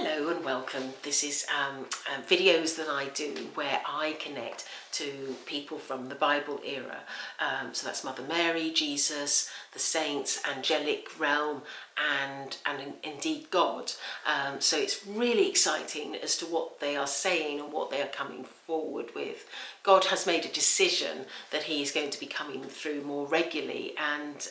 Hello and welcome. This is videos that I do where I connect to people from the Bible era. So that's Mother Mary, Jesus, the saints, angelic realm, and indeed God. So it's really exciting as to what they are saying and what they are coming forward with. God has made a decision that he is going to be coming through more regularly, and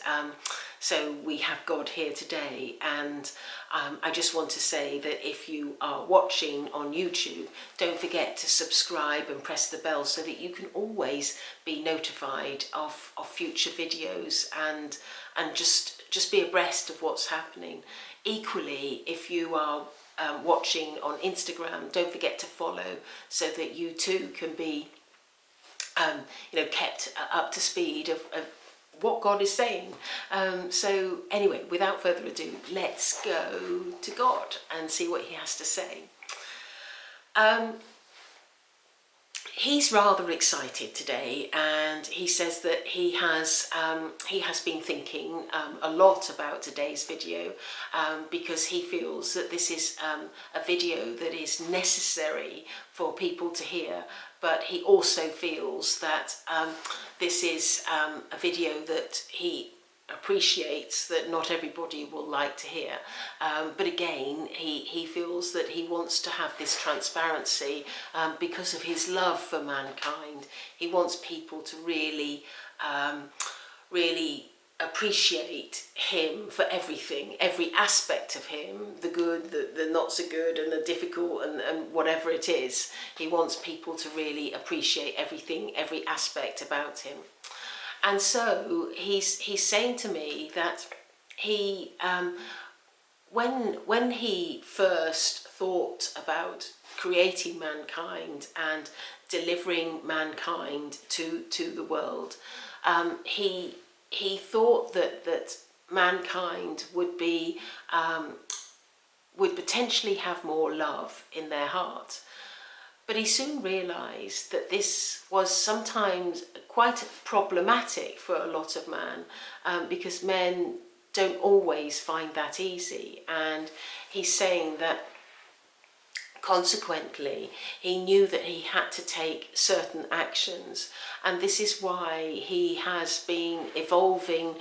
so we have God here today. And I just want to say that if you are watching on YouTube, don't forget to subscribe and press the bell so that you can always be notified of future videos and just be abreast of what's happening. Equally, if you are watching on Instagram, don't forget to follow so that you too can be kept up to speed of what God is saying. So anyway, without further ado, let's go to God and see what he has to say. He's rather excited today, and he says that he has been thinking a lot about today's video because he feels that this is a video that is necessary for people to hear, but he also feels that this is a video that he appreciates that not everybody will like to hear, but again he feels that he wants to have this transparency because of his love for mankind. He wants people to really appreciate him for everything, every aspect of him, the good, the not so good, and the difficult, and whatever it is. He wants people to really appreciate everything, every aspect about him. And so he's saying to me that he, when he first thought about creating mankind and delivering mankind to the world, he thought that mankind would potentially have more love in their heart. But he soon realised that this was sometimes quite problematic for a lot of men, because men don't always find that easy. And he's saying that consequently he knew that he had to take certain actions, and this is why he has been evolving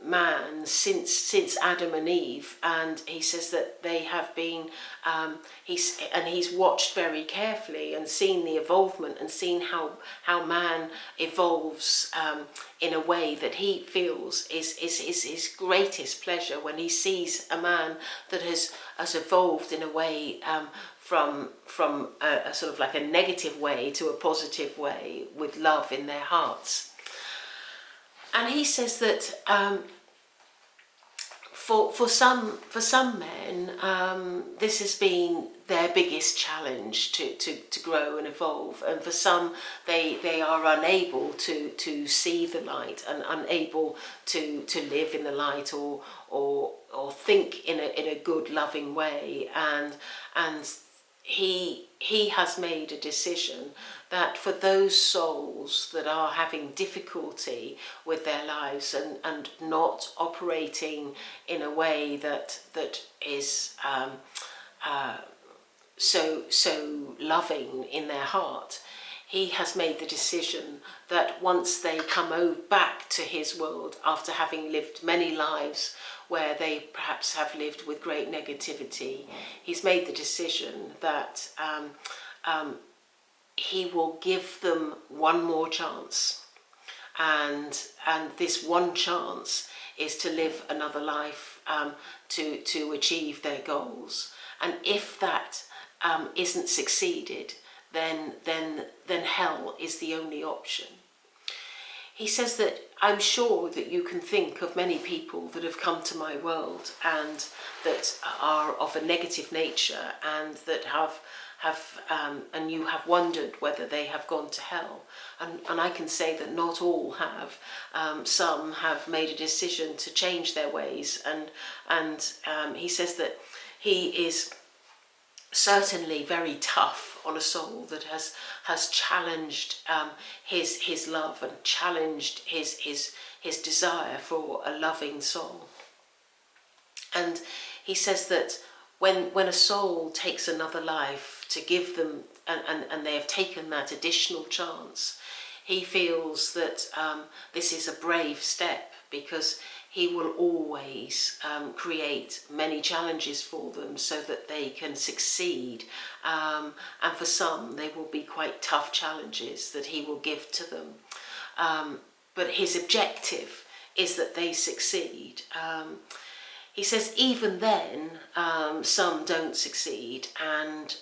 man since Adam and Eve. And he says that they have been he's watched very carefully and seen the evolvement and seen how man evolves in a way that he feels is his greatest pleasure, when he sees a man that has evolved in a way from a sort of like a negative way to a positive way, with love in their hearts. And he says that for some men, this has been their biggest challenge to grow and evolve, and for some they are unable to see the light and unable to live in the light or think in a good, loving way. And he has made a decision that for those souls that are having difficulty with their lives and not operating in a way that is so loving in their heart, he has made the decision that once they come back to his world after having lived many lives where they perhaps have lived with great negativity, he's made the decision that he will give them one more chance, and this one chance is to live another life, to achieve their goals. And if that isn't succeeded, then hell is the only option. He says that I'm sure that you can think of many people that have come to my world and that are of a negative nature, and that have and you have wondered whether they have gone to hell. And I can say that not all have. Some have made a decision to change their ways, and he says that he is certainly very tough on a soul that has challenged his love and challenged his desire for a loving soul. And he says that when a soul takes another life to give them, and they have taken that additional chance, he feels that this is a brave step, because he will always create many challenges for them so that they can succeed. And for some, they will be quite tough challenges that he will give to them. But his objective is that they succeed. He says even then, some don't succeed, and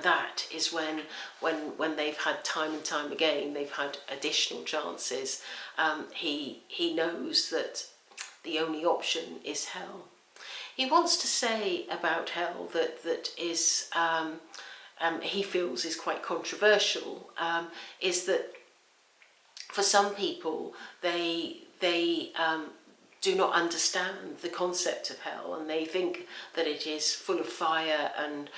that is when they've had time and time again, they've had additional chances. He knows that the only option is hell. He wants to say about hell that is he feels is quite controversial. Is that for some people they do not understand the concept of hell, and they think that it is full of fire and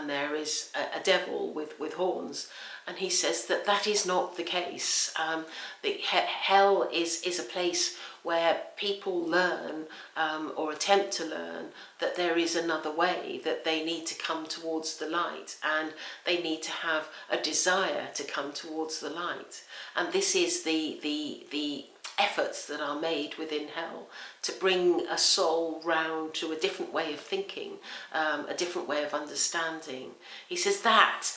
there is a devil with horns. And he says that that is not the case. Hell is a place where people learn or attempt to learn that there is another way, that they need to come towards the light, and they need to have a desire to come towards the light. And this is the efforts that are made within hell to bring a soul round to a different way of thinking, a different way of understanding. He says that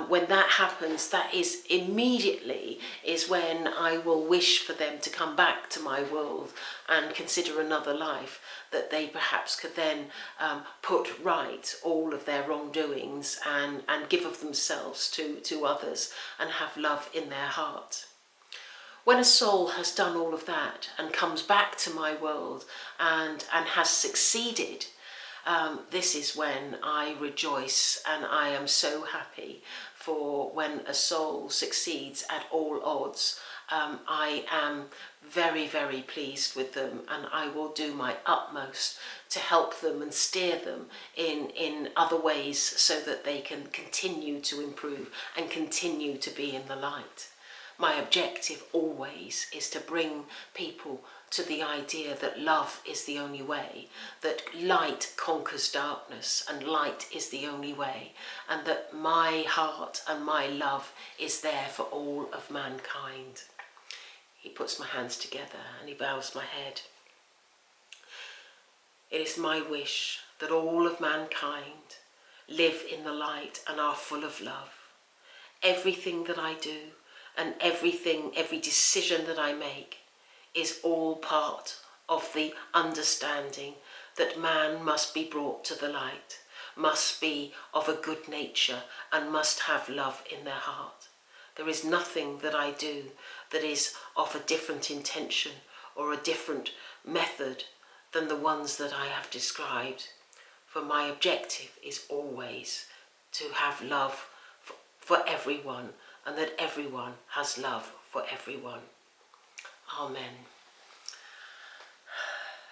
when that happens, that is immediately is when I will wish for them to come back to my world and consider another life, that they perhaps could then put right all of their wrongdoings and give of themselves to others and have love in their heart. When a soul has done all of that and comes back to my world and has succeeded, this is when I rejoice, and I am so happy. For when a soul succeeds at all odds, I am very, very pleased with them, and I will do my utmost to help them and steer them in other ways so that they can continue to improve and continue to be in the light. My objective always is to bring people to the idea that love is the only way, that light conquers darkness and light is the only way, and that my heart and my love is there for all of mankind. He puts my hands together and he bows my head. It is my wish that all of mankind live in the light and are full of love. Everything that I do, and every decision that I make is all part of the understanding that man must be brought to the light, must be of a good nature, and must have love in their heart. There is nothing that I do that is of a different intention or a different method than the ones that I have described. For my objective is always to have love for everyone, and that everyone has love for everyone. Amen.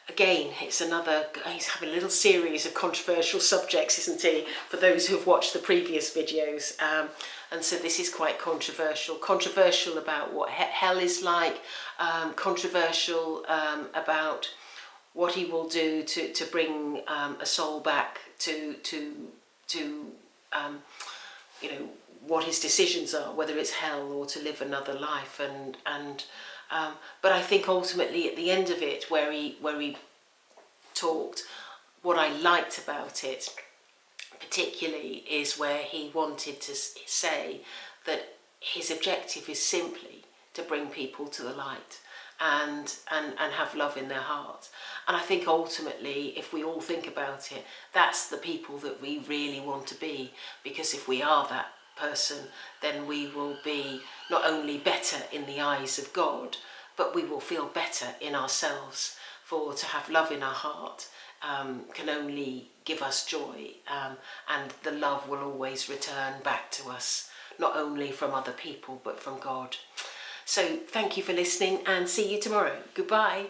Again, he's having a little series of controversial subjects, isn't he, for those who have watched the previous videos. And so this is quite controversial. Controversial about what hell is like, controversial about what he will do to bring a soul back to what his decisions are, whether it's hell or to live another life, but I think ultimately at the end of it, where he talked, what I liked about it particularly is where he wanted to say that his objective is simply to bring people to the light and have love in their heart. And I think ultimately, if we all think about it, that's the people that we really want to be, because if we are that person, then we will be not only better in the eyes of God, but we will feel better in ourselves. For to have love in our heart can only give us joy, and the love will always return back to us, not only from other people but from God. So thank you for listening, and see you tomorrow. Goodbye.